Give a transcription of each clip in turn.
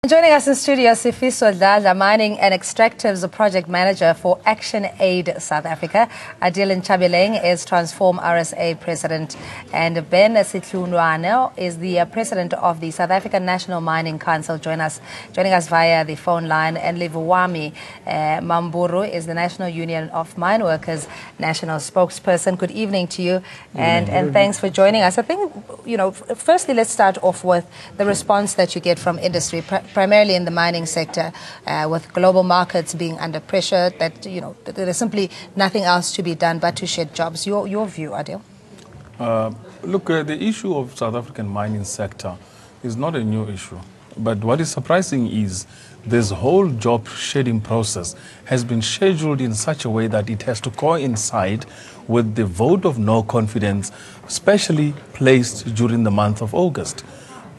Joining us in studio, Sifiso Dladla, Mining and Extractives Project Manager for Action Aid South Africa. Untitled Chapter is Transform RSA President. And Ben Sitlunwano is the President of the South African National Mining Council, joining us via the phone line. And Livuwami Mamburu is the National Union of Mine Workers National Spokesperson. Good evening to you, and thanks for joining us. I think, firstly, let's start off with the response that you get from industry, primarily in the mining sector, with global markets being under pressure, that there is simply nothing else to be done but to shed jobs. Your view, Adil? Look, the issue of South African mining sector is not a new issue. But what is surprising is this whole job shedding process has been scheduled in such a way that it has to coincide with the vote of no confidence, especially placed during the month of August.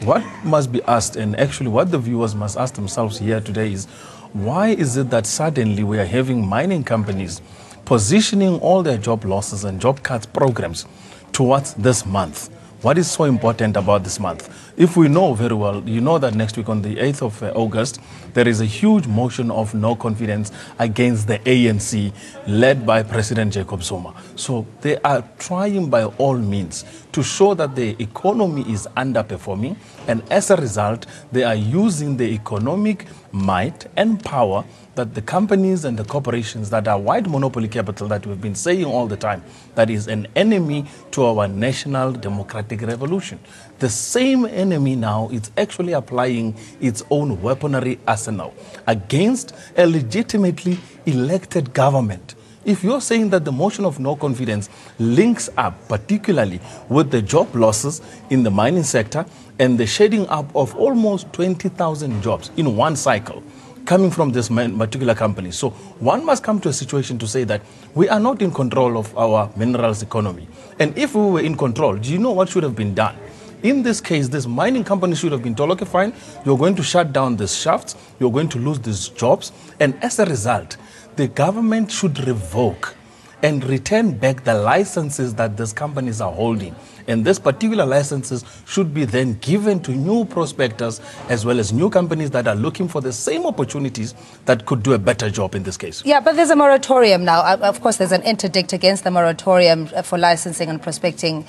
What must be asked, and actually what the viewers must ask themselves here today, is why is it that suddenly we are having mining companies positioning all their job losses and job cuts programs towards this month? What is so important about this month? If we know very well, you know that next week on the 8th of August, there is a huge motion of no confidence against the ANC led by President Jacob Zuma. So they are trying by all means to show that the economy is underperforming, and as a result, they are using the economic might and power that the companies and the corporations that are white monopoly capital that we've been saying all the time, that is an enemy to our national democratic revolution. The same enemy now is actually applying its own weaponry arsenal against a legitimately elected government. If you're saying that the motion of no confidence links up particularly with the job losses in the mining sector and the shedding up of almost 20,000 jobs in one cycle, coming from this particular company. So one must come to a situation to say that we are not in control of our minerals economy. And if we were in control, do you know what should have been done? In this case, this mining company should have been told, okay, fine, you're going to shut down these shafts, you're going to lose these jobs, and as a result, the government should revoke and return back the licenses that these companies are holding. And these particular licenses should be then given to new prospectors as well as new companies that are looking for the same opportunities that could do a better job in this case. Yeah, but there's a moratorium now. Of course, there's an interdict against the moratorium for licensing and prospecting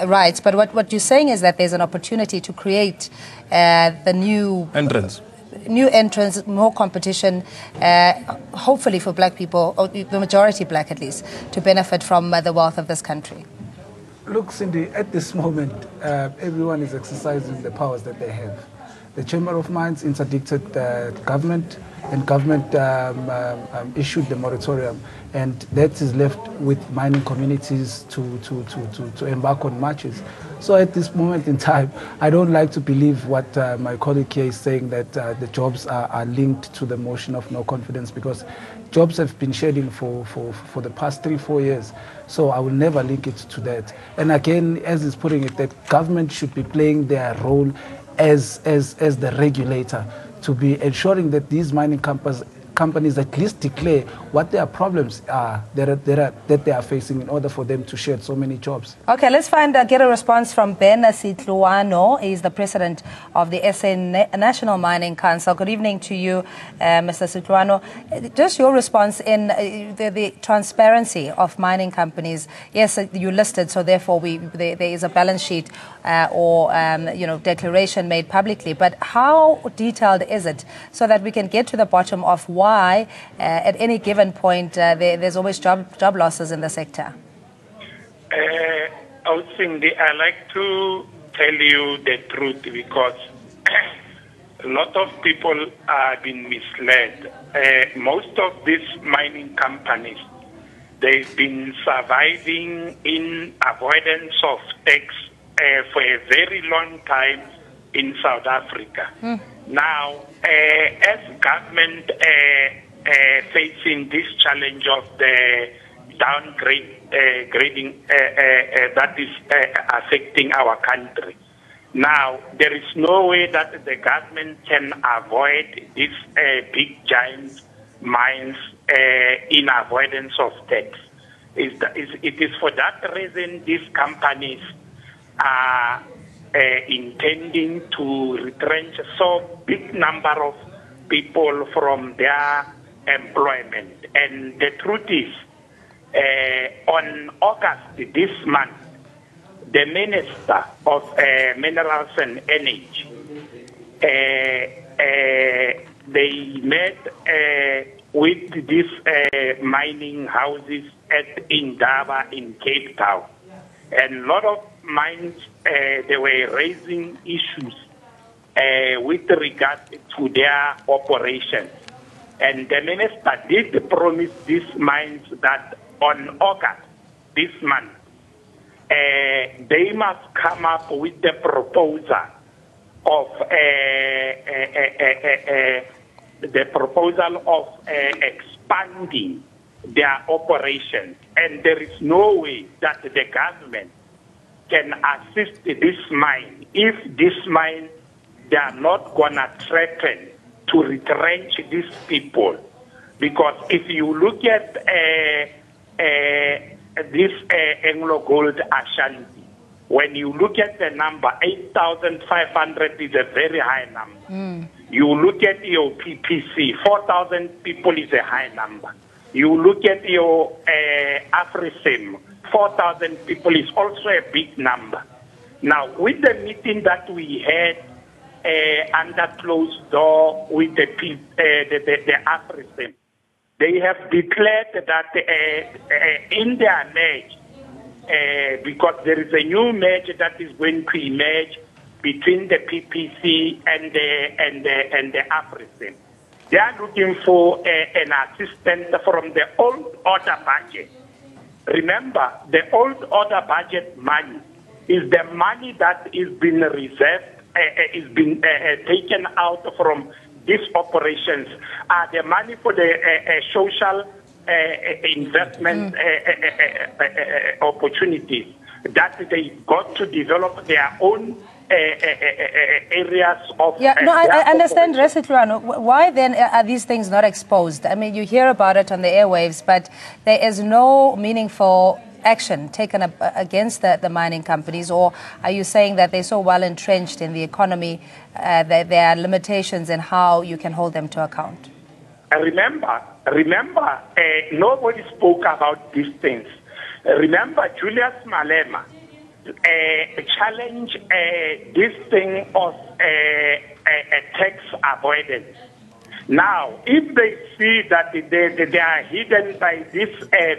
rights. But what you're saying is that there's an opportunity to create the new entrants, more competition, hopefully for black people, or the majority black at least, to benefit from the wealth of this country. Look, Cindy, at this moment, everyone is exercising the powers that they have. The Chamber of Mines interdicted the government, and government issued the moratorium, and that is left with mining communities to embark on marches. So at this moment in time, I don't like to believe what my colleague here is saying, that the jobs are linked to the motion of no confidence, because jobs have been shedding for the past 3-4 years. So I will never link it to that. And again, as he's putting it, the government should be playing their role as the regulator, to be ensuring that these mining companies at least declare what their problems are that they are facing, in order for them to shed so many jobs. Okay, let's get a response from Ben Sitlunwano. He's the president of the SA National Mining Council. Good evening to you, Mr. Sitlunwano. Just your response in the transparency of mining companies. Yes, you listed, so therefore there is a balance sheet or declaration made publicly. But how detailed is it, so that we can get to the bottom of why at any given point there's always job losses in the sector? Cindy, I like to tell you the truth, because a lot of people are being misled. Most of these mining companies, they've been surviving in avoidance of tax for a very long time in South Africa. Now, as government facing this challenge of the grading that is affecting our country, now there is no way that the government can avoid these big giant mines in avoidance of tax. It is for that reason these companies are intending to retrench so big number of people from their employment. And the truth is, on August this month, the Minister of Minerals and Energy, they met with these mining houses at Indaba in Cape Town. And a lot of mines, they were raising issues with regard to their operations. And the minister did promise these mines that on August this month, they must come up with the proposal of expanding their operations. And there is no way that the government can assist this mine if this mine, they are not going to threaten to retrench these people. Because if you look at this Anglo Gold Ashanti, when you look at the number, 8,500 is a very high number. You look at your PPC, 4,000 people is a high number. You look at your AfriSim, 4,000 people is also a big number. Now, with the meeting that we had under closed door with the AfriSim, they have declared that in their merge, because there is a new merge that is going to emerge between the PPC and the AfriSim. They are looking for an assistant from the old order budget. Remember, the old order budget money is the money that is being reserved, is being taken out from these operations. The money for the social investment opportunities that they got to develop their own areas of... I understand, Resitluano. Why then are these things not exposed? I mean, you hear about it on the airwaves, but there is no meaningful action taken against the mining companies, or are you saying that they're so well entrenched in the economy that there are limitations in how you can hold them to account? Remember, nobody spoke about these things. Remember, Julius Malema challenge this thing of tax avoidance. Now, if they see that they are hidden by this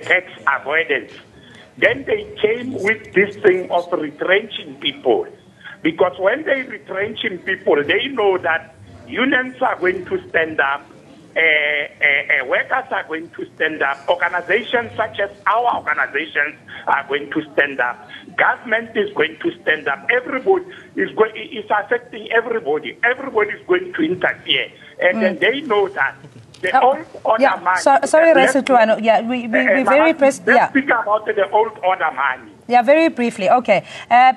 tax avoidance, then they came with this thing of retrenching people. Because when they retrenching people, they know that unions are going to stand up, workers are going to stand up, organizations such as our organizations are going to stand up, government is going to stand up, everybody is affecting everybody, everybody is going to interfere, and then they know that the old order money... Sorry, Resitluano, we very pressed... Let's speak about the old order money. Yeah, very briefly. Okay.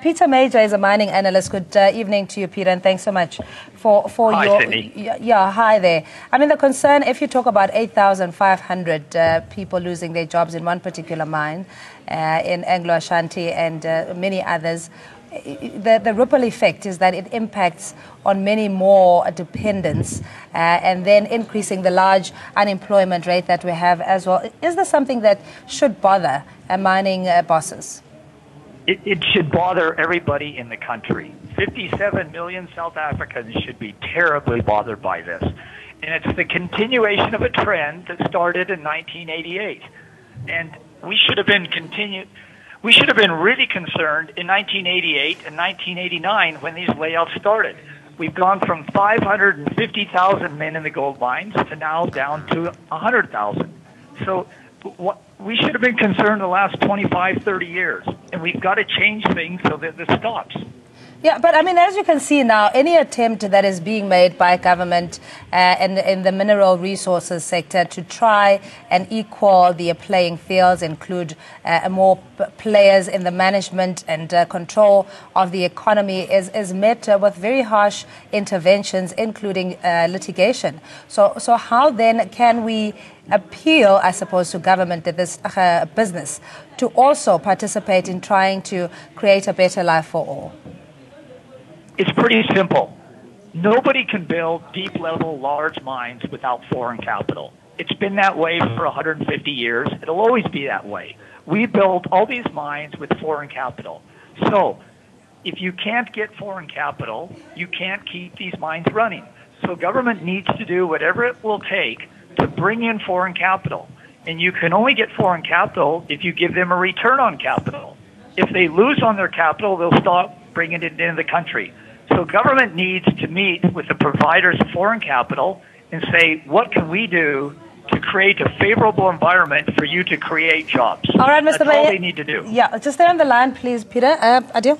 Peter Major is a mining analyst. Good evening to you, Peter, and thanks so much for hi, your... Sydney. Yeah, hi there. I mean, the concern, if you talk about 8,500 people losing their jobs in one particular mine, in Anglo Ashanti and many others, the ripple effect is that it impacts on many more dependents and then increasing the large unemployment rate that we have as well. Is this something that should bother mining bosses? It should bother everybody in the country. 57 million South Africans should be terribly bothered by this. And it's the continuation of a trend that started in 1988. And we should have been really concerned in 1988 and 1989 when these layouts started. We've gone from 550,000 men in the gold mines to now down to 100,000. So we should have been concerned the last 25, 30 years. And we've got to change things so that this stops. Yeah, but I mean, as you can see now, any attempt that is being made by government in the mineral resources sector to try and equal the playing fields, include more players in the management and control of the economy, is met with very harsh interventions, including litigation. So how then can we appeal, I suppose, to government that this business to also participate in trying to create a better life for all? It's pretty simple. Nobody can build deep-level, large mines without foreign capital. It's been that way for 150 years. It'll always be that way. We built all these mines with foreign capital. So if you can't get foreign capital, you can't keep these mines running. So government needs to do whatever it will take to bring in foreign capital. And you can only get foreign capital if you give them a return on capital. If they lose on their capital, they'll stop bringing it into the country. So government needs to meet with the providers of foreign capital and say, what can we do to create a favorable environment for you to create jobs? All right, Mr. That's all they need to do. Yeah, just stay on the line, please, Peter. Adil?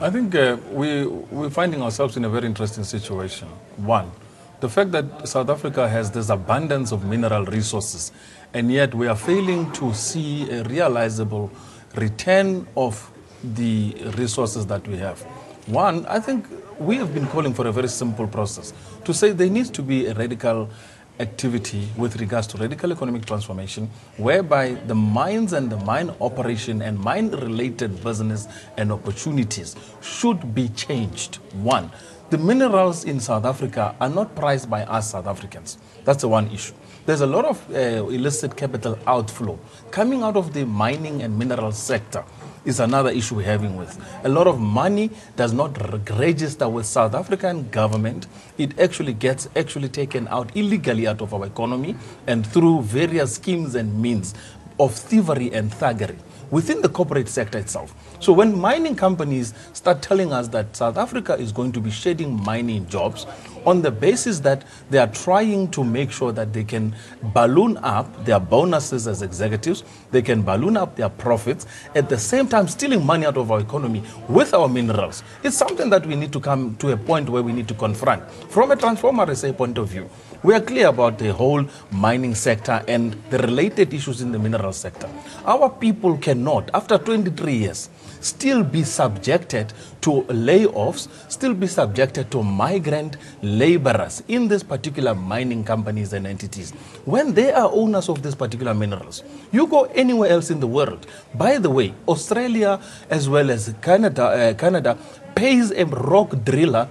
I think we're finding ourselves in a very interesting situation. One, the fact that South Africa has this abundance of mineral resources, and yet we are failing to see a realizable return of the resources that we have. One, I think we have been calling for a very simple process to say there needs to be a radical activity with regards to radical economic transformation, whereby the mines and the mine operation and mine-related business and opportunities should be changed. One, the minerals in South Africa are not priced by us South Africans. That's the one issue. There's a lot of illicit capital outflow coming out of the mining and mineral sector. Is another issue we're having with. A lot of money does not register with South African government. It actually gets taken out illegally out of our economy and through various schemes and means of thievery and thuggery within the corporate sector itself. So when mining companies start telling us that South Africa is going to be shedding mining jobs on the basis that they are trying to make sure that they can balloon up their bonuses as executives, they can balloon up their profits, at the same time stealing money out of our economy with our minerals, it's something that we need to come to a point where we need to confront. From a Transform RSA point of view, we are clear about the whole mining sector and the related issues in the mineral sector. Our people cannot, after 23 years, still be subjected to layoffs, still be subjected to migrant laborers in these particular mining companies and entities when they are owners of these particular minerals. You go anywhere else in the world. By the way, Australia as well as Canada pays a rock driller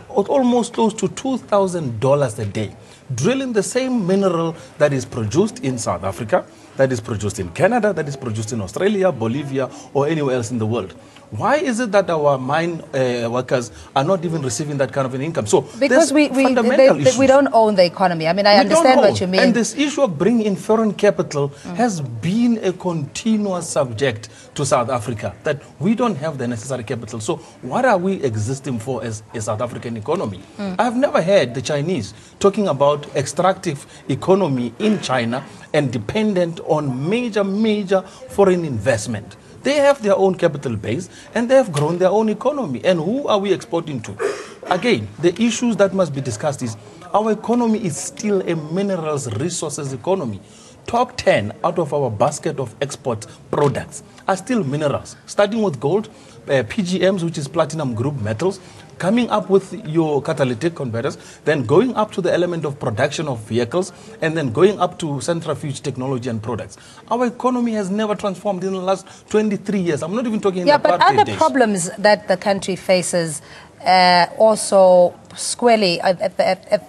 almost close to $2,000 a day, drilling the same mineral that is produced in South Africa, that is produced in Canada, that is produced in Australia, Bolivia, or anywhere else in the world. Why is it that our mine workers are not even receiving that kind of an income? So because we don't own the economy. I mean, I understand what you mean. And this issue of bringing in foreign capital has been a continuous subject to South Africa, that we don't have the necessary capital. So what are we existing for as a South African economy? I've never heard the Chinese talking about extractive economy in China and dependent on major foreign investment. They have their own capital base and they have grown their own economy. And who are we exporting to? Again, the issues that must be discussed is our economy is still a minerals resources economy. Top 10 out of our basket of export products are still minerals, starting with gold, PGMs, which is platinum group metals, coming up with your catalytic converters, then going up to the element of production of vehicles, and then going up to centrifuge technology and products. Our economy has never transformed in the last 23 years. I'm not even talking about but other problems that the country faces also squarely at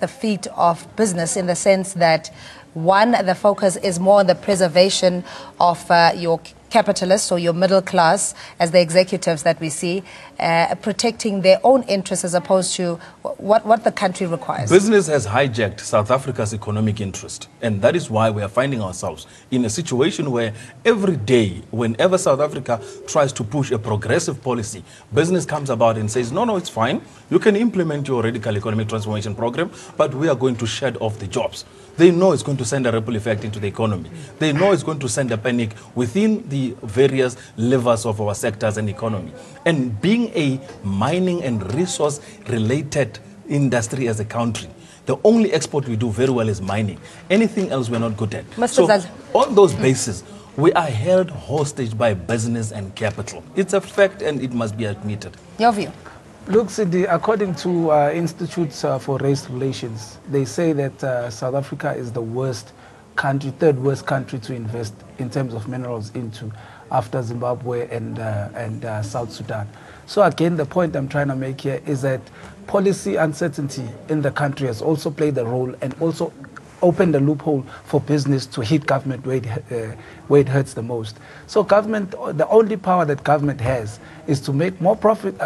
the feet of business, in the sense that, one, the focus is more on the preservation of your capitalists or your middle class as the executives that we see, protecting their own interests as opposed to what the country requires. Business has hijacked South Africa's economic interest, and that is why we are finding ourselves in a situation where every day, whenever South Africa tries to push a progressive policy, business comes about and says, no, it's fine, you can implement your radical economic transformation program, but we are going to shed off the jobs. They know it's going to send a ripple effect into the economy. They know it's going to send a panic within the various levers of our sectors and economy. And being a mining and resource-related industry as a country, the only export we do very well is mining. Anything else we're not good at. So on those bases, we are held hostage by business and capital. It's a fact and it must be admitted. Your view? Look, Cindy, according to Institutes for Race Relations, they say that South Africa is the worst country, third worst country to invest in terms of minerals into, after Zimbabwe and South Sudan. So again, the point I'm trying to make here is that policy uncertainty in the country has also played a role and also opened a loophole for business to hit government where it hurts the most. So government, the only power that government has is to make more profit.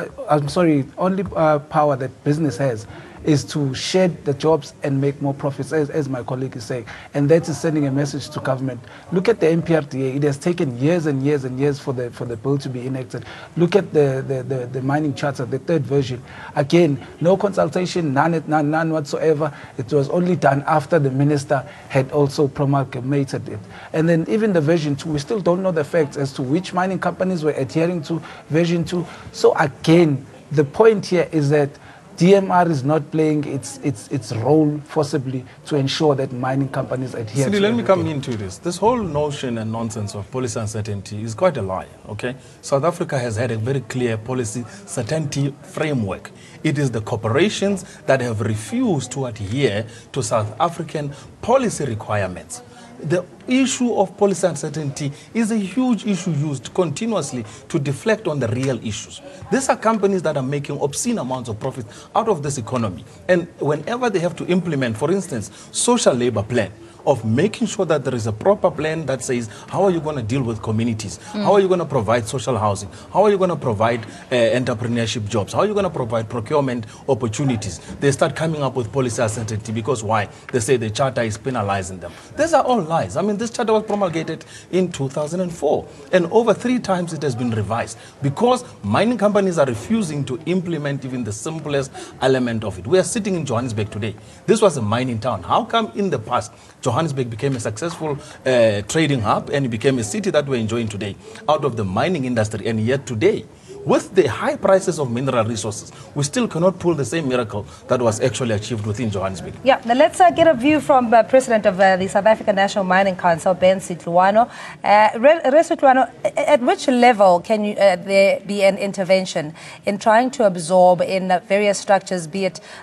Only power that business has is to shed the jobs and make more profits, as my colleague is saying. And that is sending a message to government. Look at the MPRDA. It has taken years and years and years for the bill to be enacted. Look at the mining charter, the third version. Again, no consultation, none whatsoever. It was only done after the minister had also promulgated it. And then even the version 2, we still don't know the facts as to which mining companies were adhering to version 2. So again, the point here is that DMR is not playing its role forcibly to ensure that mining companies adhere to let me come into this. This whole notion and nonsense of policy uncertainty is quite a lie, okay? South Africa has had a very clear policy certainty framework. It is the corporations that have refused to adhere to South African policy requirements. The issue of policy uncertainty is a huge issue used continuously to deflect on the real issues. These are companies that are making obscene amounts of profit out of this economy. And whenever they have to implement, for instance, social labor plan, of making sure that there is a proper plan that says, how are you going to deal with communities? How are you going to provide social housing? How are you going to provide entrepreneurship jobs? How are you going to provide procurement opportunities? They start coming up with policy uncertainty because why? They say the charter is penalizing them. These are all lies. I mean, this charter was promulgated in 2004 and over 3 times it has been revised because mining companies are refusing to implement even the simplest element of it. We are sitting in Johannesburg today. This was a mining town. How come in the past Johannesburg became a successful trading hub and it became a city that we're enjoying today out of the mining industry, and yet today, with the high prices of mineral resources, we still cannot pull the same miracle that was actually achieved within Johannesburg. Yeah, now let's get a view from President of the South African National Mining Council, Ben Sitluano. Sitluano, at which level can there be an intervention in trying to absorb in various structures,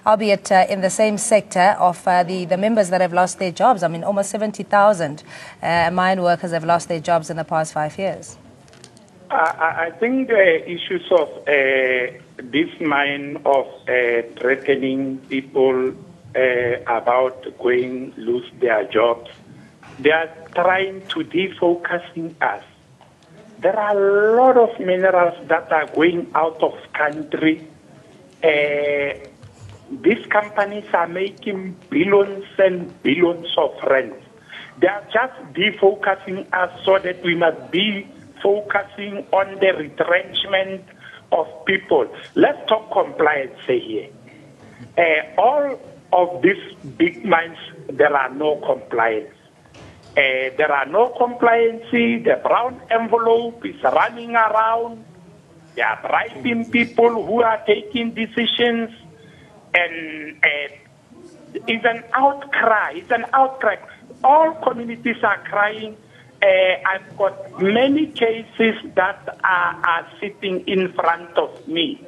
albeit in the same sector of the members that have lost their jobs? I mean, almost 70,000 mine workers have lost their jobs in the past 5 years. I think the issues of this mine of threatening people about going lose their jobs, they are trying to defocusing us. There are a lot of minerals that are going out of country. These companies are making billions and billions of rent. They are just defocusing us so that we must be focusing on the retrenchment of people. Let's talk compliance here. All of these big mines, there are no compliance. There are no compliance. The brown envelope is running around. They are bribing people who are taking decisions. And it's an outcry. It's an outcry. All communities are crying. I've got many cases that are sitting in front of me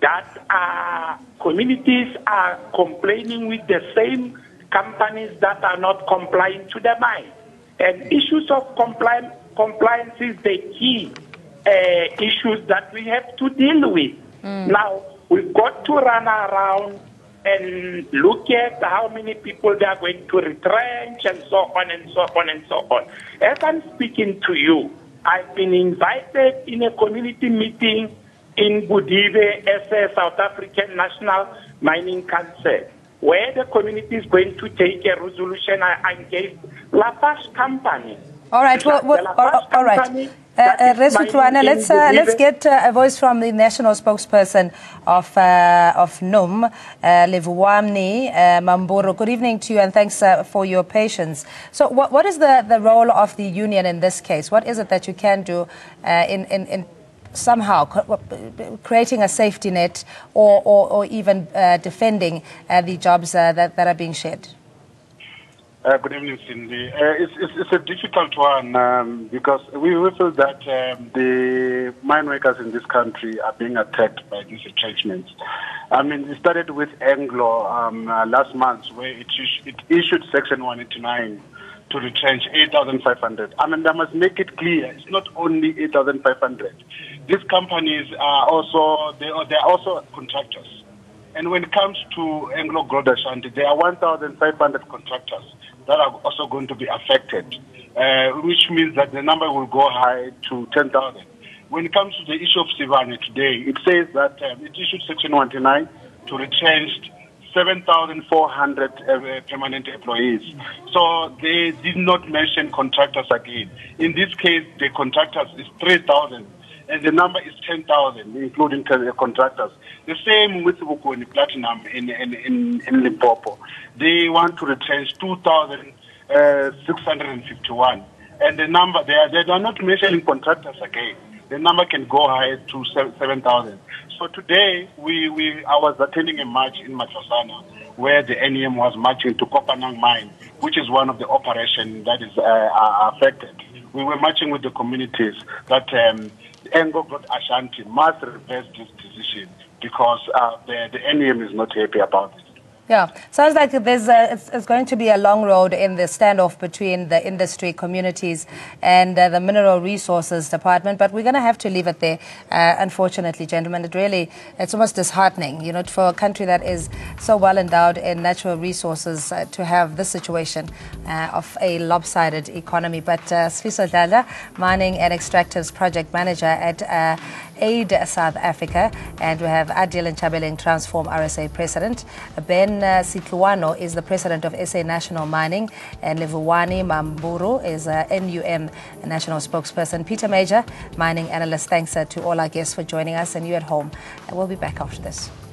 that communities are complaining with the same companies that are not complying to the mine. And issues of compliance is the key issues that we have to deal with. Now, we've got to run around and look at how many people they are going to retrench and so on and so on and so on. As I'm speaking to you, I've been invited in a community meeting in Budive as a South African National Mining Council, where the community is going to take a resolution against Lafarge Company. All right, all right. Sitluano, let's get a voice from the national spokesperson of NUM, Levuwamni Mamburu. Good evening to you, and thanks for your patience. So what is the role of the union in this case? What is it that you can do in somehow creating a safety net or even defending the jobs that are being shed? Good evening, Cindy. It's a difficult one because we feel that the mine workers in this country are being attacked by these retrenchments. I mean, it started with Anglo last month, where it issued Section 189 to retrench 8,500. I mean, I must make it clear, it's not only 8,500. These companies are also, they're also contractors. And when it comes to Anglo Gold Ashanti, there are 1,500 contractors that are also going to be affected, which means that the number will go high to 10,000. When it comes to the issue of Sivane today, it says that it issued Section 129 to retrench 7,400 permanent employees. So they did not mention contractors again. In this case, the contractors is 3,000, and the number is 10,000, including contractors. The same with Bukoni Platinum in Limpopo. They want to retrench 2,651, and the number they are not mentioning contractors again. The number can go high to 7,000. So today, I was attending a march in Matlosana where the NEM was marching to Kopanang Mine, which is one of the operations that is affected. We were marching with the communities that Anglo Gold Ashanti must reverse this decision because the NEM is not happy about it. Yeah, sounds like it's going to be a long road in the standoff between the industry communities and the Mineral Resources Department, but we're going to have to leave it there, unfortunately, gentlemen. It's almost disheartening, you know, for a country that is so well endowed in natural resources to have this situation of a lopsided economy. But Sfiso Dlala, Mining and Extractives Project Manager at Aid South Africa, and we have Adil Nchabeling, Transform RSA President. Ben Sitluano is the President of SA National Mining, and Levuwani Mamburu is NUM National Spokesperson. Peter Major, Mining Analyst, thanks to all our guests for joining us, and you at home. And we'll be back after this.